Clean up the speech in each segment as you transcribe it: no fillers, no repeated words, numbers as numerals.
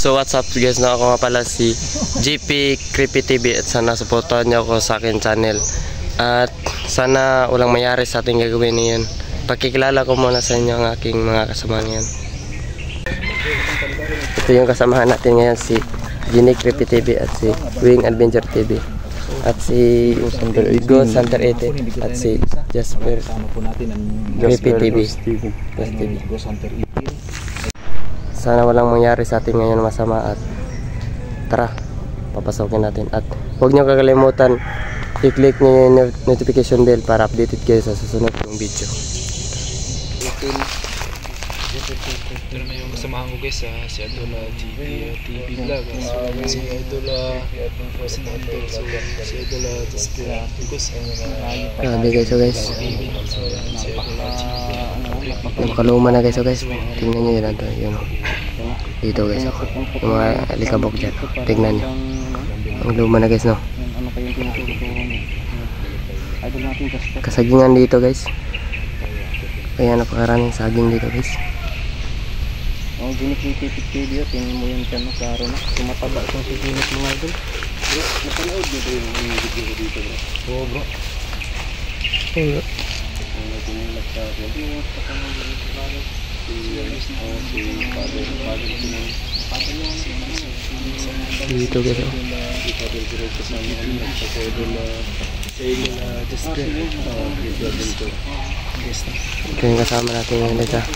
So what's up guys, na ako nga pala si GP Creepy TV at sana supportahan niyo ako sa akin channel. At sana walang mayari sa ating gagawin ngayon. Pakikilala ko muna sa inyo ang aking mga kasamahan ngayon. Ito yung kasamahan natin ngayon, si Genie Creepy TV at si Wing Adventure TV. At si Ghost Hunter 80 at si Jasper Creepy TV. Sana walang mangyari sa atin ngayon masama at tara, papasokin natin. At huwag nyo kakalimutan i-click nyo yung notification bell para updated kayo sa susunod kong video. Ito na yung kasamahan ko guys, si Idol TV Vlog, si Idol Sinandol, si Idol Jasper Gus. Grabe guys, so guys, napakaluma na guys, so guys, tingnan nyo yun natin, yun dito guys, yung mga alikabok dyan, tingnan nyo ang luma na guys, no, kasagingan dito guys, kaya napakaraming saging dito guys. Oh, ginik-ginik video, tingnan mo yung channel klaro na. Tumataba itong si Ginik mga idol. Bro, napanood nyo ba yung video ko dito bro? Oo bro. Oo. Ano tinilag sa akin? Yung kapanood nyo dito klaro. Si Father Dito guys, oh. Si Father Giro kasama kami sa Idol Jasper. Ito yung kasama natin ngayon guys, ah.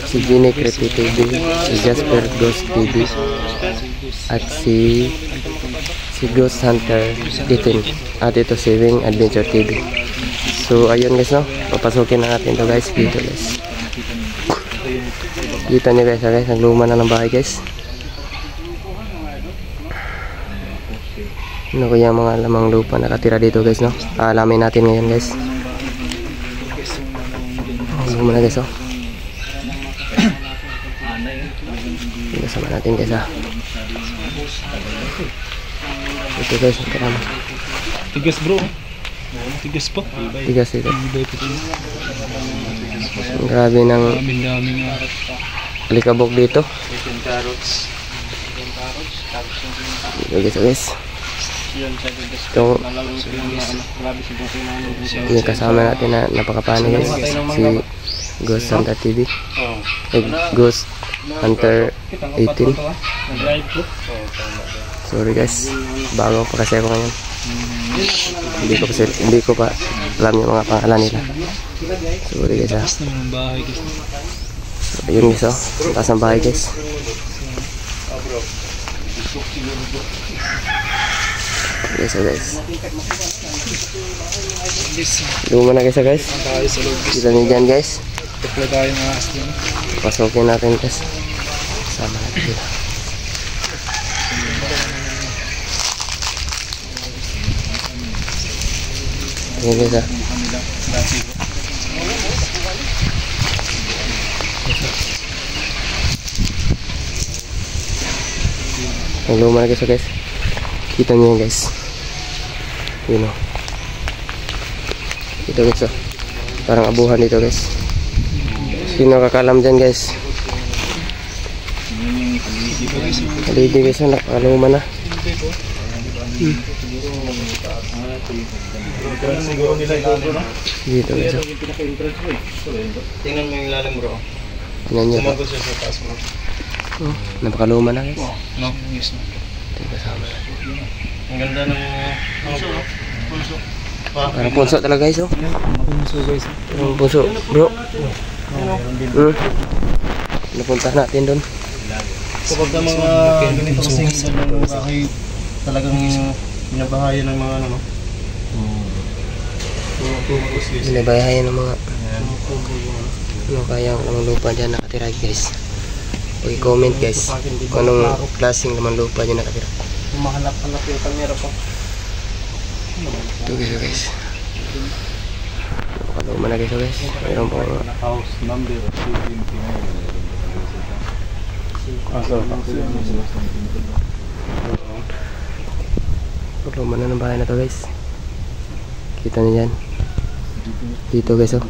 Si Genie Creepy TV, si Jasper Ghost TV, at si Ghost Hunter 18, at ito si Wing Adventure TV. So ayun guys, no, papasukin na natin to guys, dito guys. Kita nyo guys, guys, ang luma na ng bahay guys. Ano ko yung mga lamang lupa nakatira dito guys, no, alamin natin ngayon guys. Luma na guys, oh. Sama natin guys, ah. Ito guys, karama. Tigas bro. Tigas pa. Tigas ito. Grabe ng alikabok dito. Dito guys, guys. Itong yung kasama natin na napakapani guys, si Ghost Hunter TV, Ghost Hunter 18. Sorry guys, bago pa kasi ako ngayon, hindi ko pa alam yung mga pangalan nila. Sorry guys, ah. So, ayun guys, oh, taas ng bahay guys. Guys, oh guys, luma na guys, oh guys. Kita nyo dyan guys, pasukin natin guys, sama natin dito. Ayan guys, ah. Ang luma na guys, oh guys. Kita nyo yan guys, yun o, ito guys, oh, parang abuhan dito guys. Sino kakalam dyan guys? Halidi guys, oh, napakaluma na. Dito guys, oh. Tingnan mo yung lalim bro. Tingnan nyo, Sumagot siya sa taas bro. oh, napakaluma na guys. No, yes no. Ito yung kasama natin. Ang ganda ng punso. Parang punso talaga guys, oh. Punso guys. Parang punso bro. Napunta natin doon. Kapag na mga ganito kasi ng bahay talagang binabahayan ng mga ano. Binabayahan ng mga ano kaya ang lupa dyan nakatira guys. I-comment guys kung anong klaseng laman lupa dyan nakatira. Mahanap-hanap yung camera pa. Ito guys, napakaluma na guys, guys. Mayroon po House number 79. luma na ng bahay na to guys. Kita nyo dyan dito guys, oh.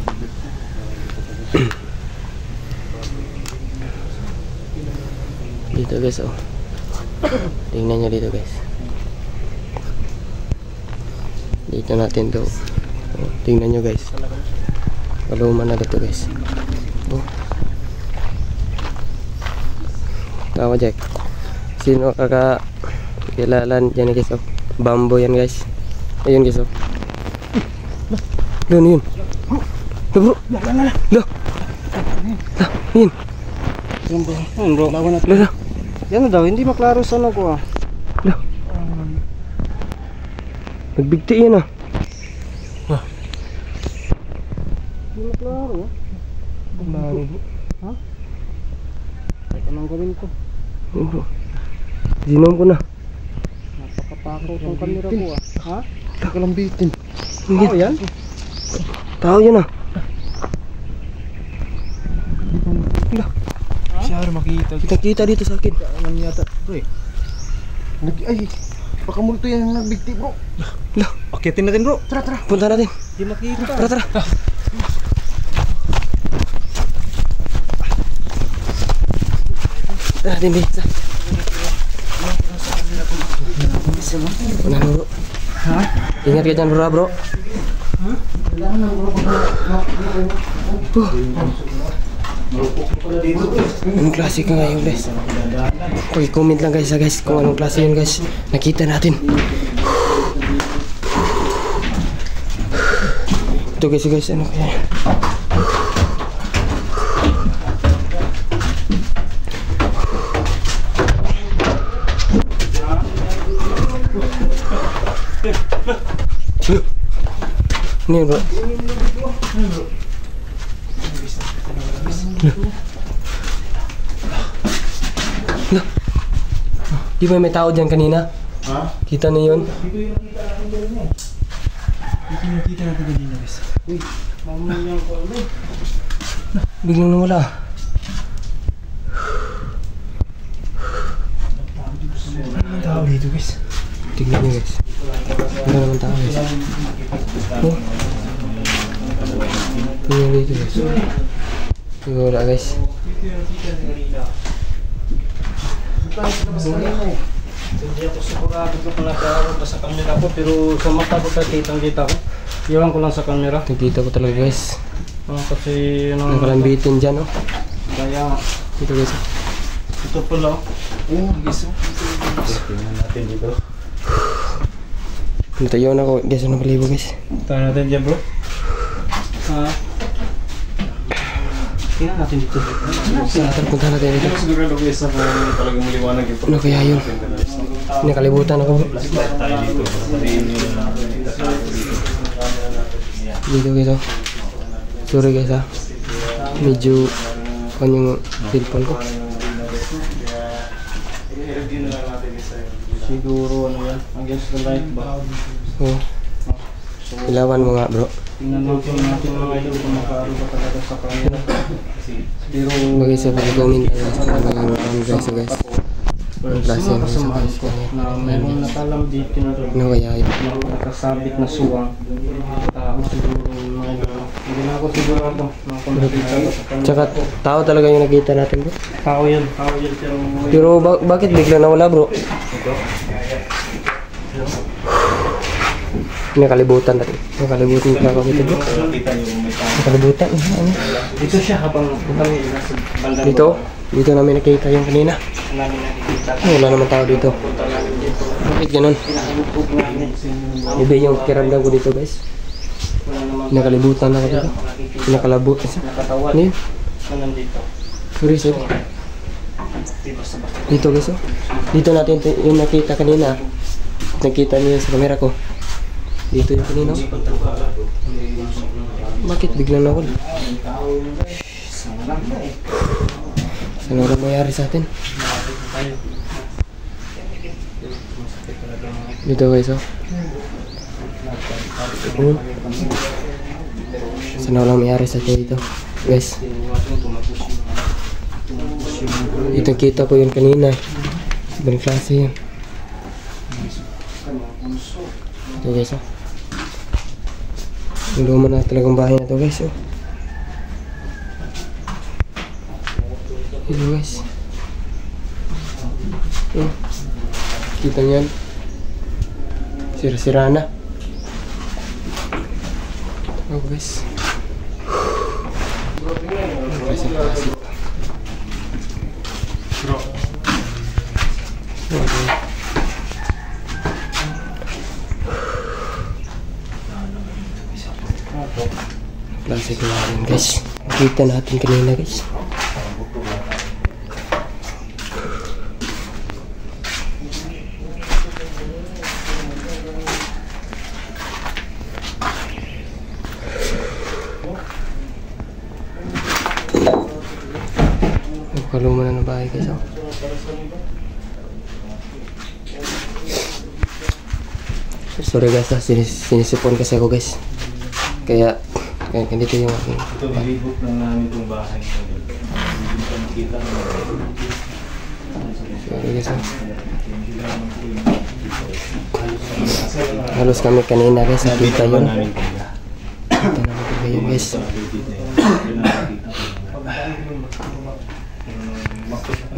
Dito guys, oh. Tingnan nyo dito guys. Dito natin to. Oh, tingnan nyo guys. Kaluman na dito guys. Oh. Tawa Jack. Sino kakilala dyan guys, oh. Bamboo yan guys. Ayun guys, oh. Doon yun. Bro. Loh. Yun. Yun bro, lawan natin. Loh. Yan na daw, hindi maklaro sa ano ko ah. Loh. Nagbigti yan ah. Hindi maklaro ah. Klaro bro. Ha? Ay, anong gawin ko? Yun bro. Zinom ko na. Napakapako itong kamera ko ah. Ha? Kalambitin. Tao yan? Tao yan ah. Siya makita. Kita dito sa akin. Ano yata? Bro eh. Ay, baka multo yan ang nagbigti bro. Loh. Akitin natin bro. Tara tara. Punta natin. Hindi makita. Tara tara. Tara din bisa. Una bro. Ha? Ingat ka dyan bro. Anong klase ka ngayon guys? Okay, comment lang guys kung anong klase yun guys. Nakita natin. Ito guys, ano kaya? Ini bro. Loh. Di ba may tao dyan kanina? Ha? Kita niyo yun? Ito yung nakita natin kanina guys. Uy, mamaya ko ano? Biglang nawala. Ang tao dito guys. Tignan niyo guys. Wala naman tao guys. Oh. Tignan dito guys. Wala guys. Hindi ako sigurado ko kung nakaroon pa sa camera ko, pero sa mata ko kita ko. Iwan ko lang sa camera. Nakita ko talaga guys. Kasi ano, Nakalambitin dyan oh. kaya Dito guys. ito pala. Oh, guys. Tingnan natin dito. Natayo na ako guys. Ano palibo guys? Tingnan natin dyan bro. Ha? Tingnan natin dito. Punta natin dito. Sigurado guys na talagang maliwanag yung Ano kaya yun? Nakalibutan ako bro. tayo dito. Dito guys oh. Sorry guys ah. Medyo yung cellphone ko. Siguro ano yan, against the light ba? Oh. Ilawan mo nga bro. Tingnan natin mga idol kung makaaro ba talaga sa camera. Pero Bagay sa pag-comment guys. Ano guys so guys. Ang klase sino ng kasamahan sa ko na mayroong nakalambit na doon. Ano kaya yun? Nakasabit na suwang. Tao siguro mga idol. Hindi na ako sigurado na kung nakita ko sa camera. Tsaka tao talaga yung nakita natin bro. Tao yan pero Pero bakit bigla nawala bro? Nakalibutan natin. Nakalibutan na ako dito bro. Nakalibutan. Ano? dito siya habang kami nasa banda Dito? Dito namin nakita yung kanina. namin nakikita. Wala naman tao dito. Punta namin dito. Bakit ganun? Pinakabog namin. Iba yung kiramdam ko dito guys. Wala naman Nakalibutan ako dito. nakikita. Nakalabot. Nakatawan Ano yun? na nandito. Sorry, sorry. Di basta-basta. Dito guys oh. Dito natin yung nakita kanina. Nakita niyo sa camera ko. Dito yung kanina oh. Bakit biglang nawala? Ano lang mayari sa atin? Dito guys oh. Sana walang mayari sa atin dito guys. Ito kita ko yun kanina. Ibang klase yun. Ito guys oh. Ang luma na talagang bahay na ito guys oh. Ito guys. Kita niyan. Sira-sira na. Oh guys. Pasik-pasik. Okay. Klase ko natin guys. Nakita natin kanina guys. Kaluma na ng bahay guys. Oh. Sorry guys, sinisipon kasi ako guys. Kaya ganito yung aking. Ito, nilibot lang namin itong bahay. Hindi pa makita. Sorry guys. Halos kami kanina guys. Nakita yun. Kita naman ko kayo guys.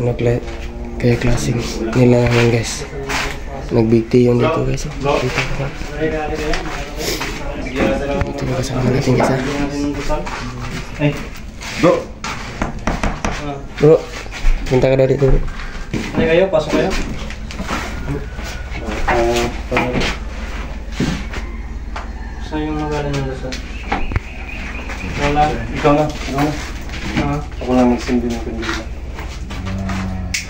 Ano kaya klaseng nila naman guys. Nag-big tea yung dito guys. Dito ka. Ito na kasama natin guys. Hey, bro. Bro, punta ka dari dito bro. Ay kayo, pasok kayo. Saan yung magaling ng dasal? Wala. Ikaw na. Ako lang magsindi ng kandila.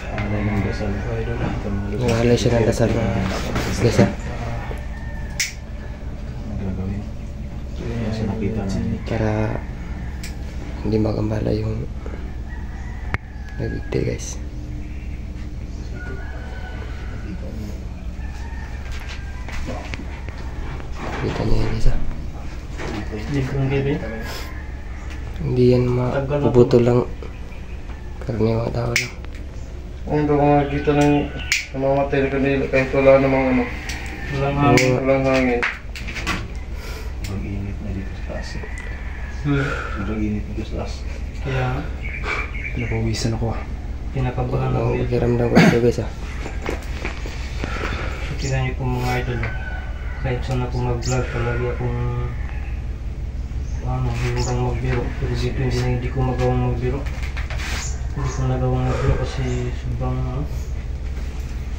Alay ng dasal. Nag-alay siya ng dasal. Guys ha. Para hindi magambala yung nag-big guys. Kita niya yun guys ha. Hindi yan mapuputo lang. Karaniwang tao lang. Ngayon ba kung makikita ng namamatay na kanila kahit wala namang ano. Walang hangin. Mag-init na dito sa taas. Mag-init dito sa taas. Kaya Napawisan ako. pinakabahan Ang ako. pakiramdam ko ito guys ha. Kaya niyo po mga idol. Kahit saan ako mag-vlog, palagi akong hindi magbiro. Pero dito hindi ko magawang magbiro. Hindi ko nagawang magbiro kasi sobrang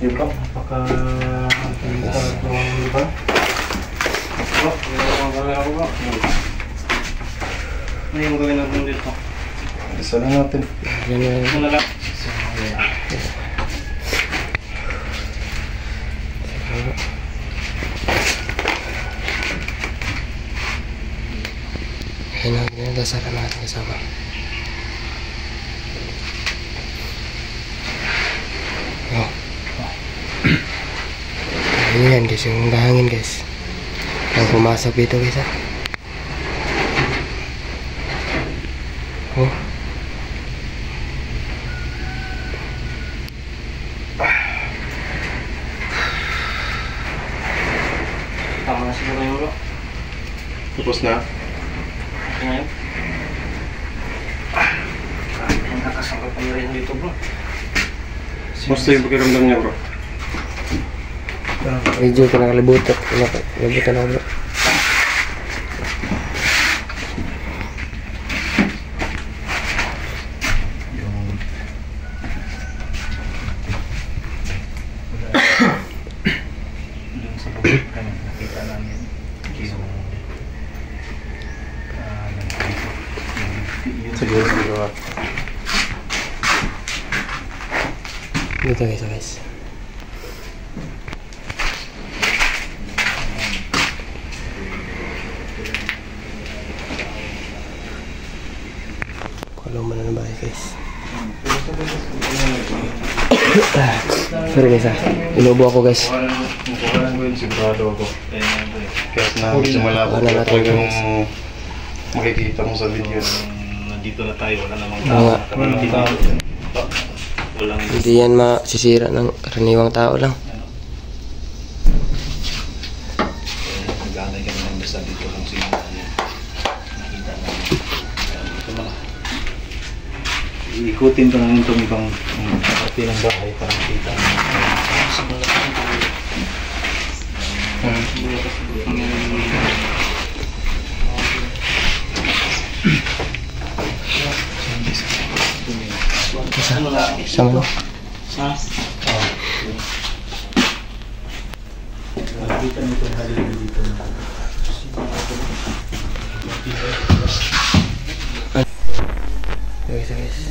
napaka-delikado ang iba. Ano yung gawin natin dito? Isa lang natin. Yan Ito na lang. Ayun na, dasaran natin kasama. Oh. Ayan guys, yung bahangin guys. Ang pumasok dito guys ha. Oh. Tama na siguro yung ulo. Tapos na? Ngayon. Ang nakasangkot pa rin dito bro. Basta yung pakiramdam niya bro. Medyo ko nakalibutan. Nakalibutan ako bro. Doon sa bukit kami nakita namin yung Siguro siguro. Dito guys. Kaluma na ng bahay guys. Sorry guys ha. Inubo ako guys. Mukuhaan ko yun, sigurado ako. Kahit na medyo malabo Wala na talaga tayo. yung makikita mo sa video. nandito na tayo, wala namang Mga Walang tao. Walang hindi yan masisira ng karaniwang tao lang. nag-aanay kami ng dasal dito lang sila. Nakita namin. Ito mga iikutin ko namin itong ibang parte ng bahay para makita namin. Sama no?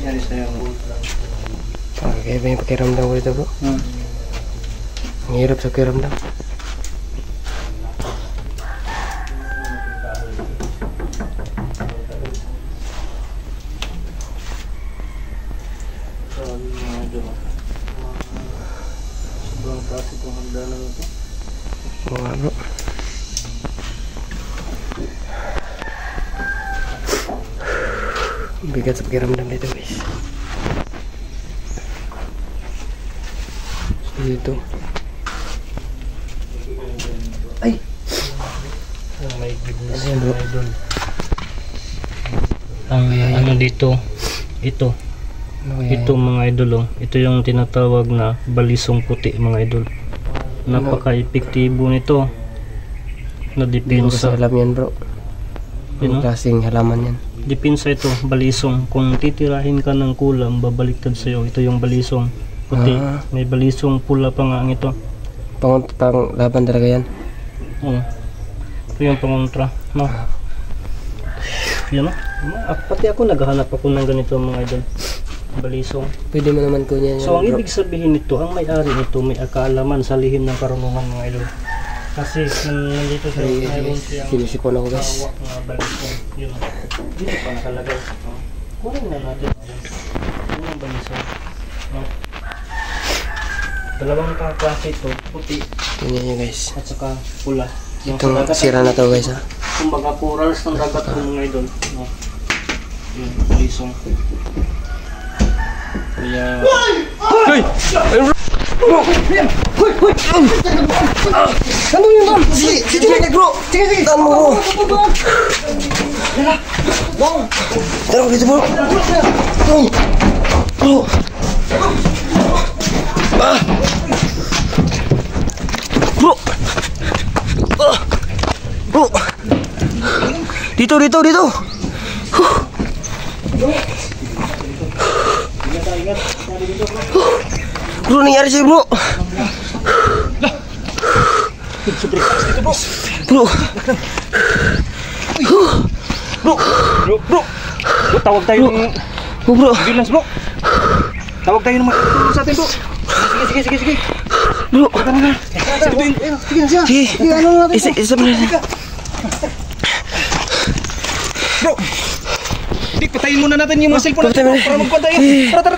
Yaris na yung Kaya ba yung pakiramdam ko dito bro? Ang hirap sa pakiramdam. sobrang taas itong hagdanan na ito. Oo nga bro. Bigat sa pakiramdam dito guys. Dito. Ay! Oh my goodness. Ayan bro. Ang ano dito, ito. Ano kaya Ito mga idol, oh. Ito yung tinatawag na balisong puti mga idol. Napaka-epektibo nito na Hindi ko kasi depensa. alam yan bro. Yun, Ang oh. klaseng halaman yan. Depensa ito, balisong. Kung titirahin ka ng kulam, babaliktad sa'yo. Ito yung balisong puti. Ah. May balisong pula pa nga ang ito. Pang laban talaga yan. Oh. Ito yung pangontra. No? Yan, oh. Pati ako naghahanap ako ng ganito mga idol. Balisong. Pwede mo naman kunya yan So ang bro. ibig sabihin nito, ang may-ari nito may kaalaman sa lihim ng karunungan mga idol. Kasi nandito siya, Ay, mayroon guys, siyang sinisipon ako guys. hawak na balisong. Yun. Dito pa nakalagay. Kunin na natin. Yun ang balisong. No? Dalawang kaklase ito, puti Kunya nyo guys. at saka pula. Yung Itong sa dagat, sira na to guys ha. kumbaga corals ng dagat ng mga idol. No? Yun, balisong. Kaya Ano yun bro? Sige bro! Sige! Ano mo bro? Tara ko dito bro! Bro! Ah! Bro! Ah! Bro! Dito! Bro, nangyari sa'yo bro! Bro! Bro, tawag tayo ng Oh bro! ambulance bro. Tawag tayo ng mga sa atin bro. Sige. Bro! Sige. Sige! Isa pa na. Bro. Dik, patayin muna natin yung mga cellphone Patay mo na. para magpantay. Tara.